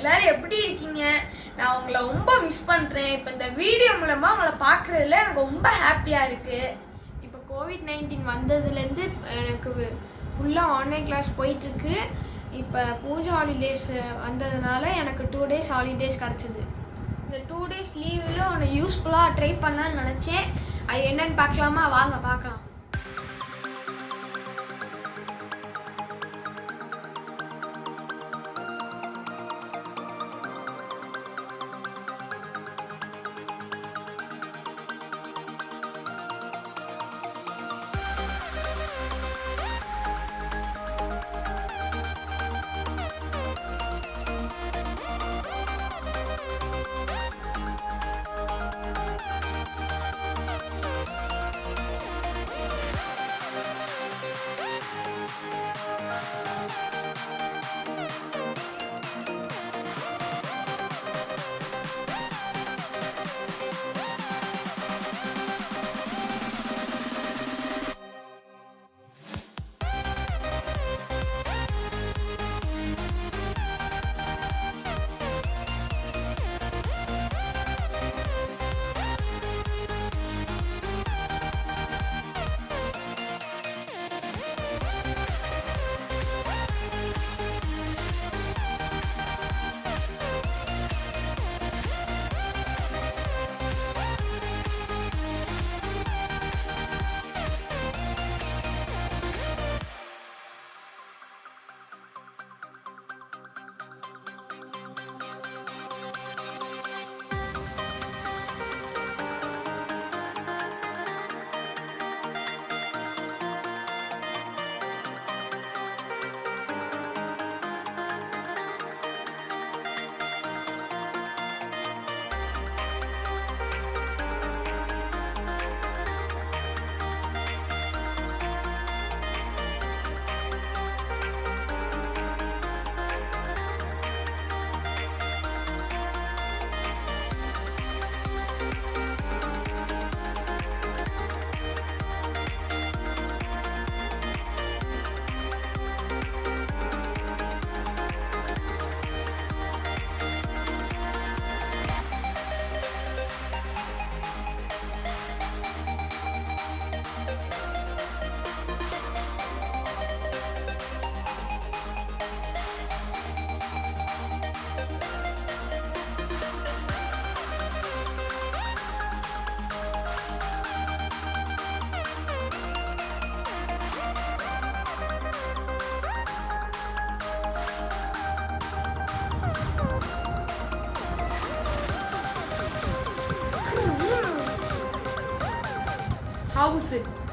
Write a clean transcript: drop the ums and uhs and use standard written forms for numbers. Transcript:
எல்லாரும் எப்படி இருக்கீங்க? நான் உங்களை ரொம்ப மிஸ் பண்ணுறேன். இப்போ இந்த வீடியோ மூலமாக உங்களை பார்க்குறதுல எனக்கு ரொம்ப ஹாப்பியாக இருக்குது. இப்போ COVID-19 வந்ததுலேருந்து எனக்கு ஃபுல்லாக ஆன்லைன் கிளாஸ் போயிட்டுருக்கு. இப்போ பூஜை ஹாலிடேஸ் வந்ததுனால எனக்கு 2 days ஹாலிடேஸ் கிடச்சிது. இந்த 2 days லீவில் ஒன்று யூஸ்ஃபுல்லாக ட்ரை பண்ணலான்னு நினச்சேன். அது என்னென்னு பார்க்கலாமா? வாங்க பார்க்கலாம். House it.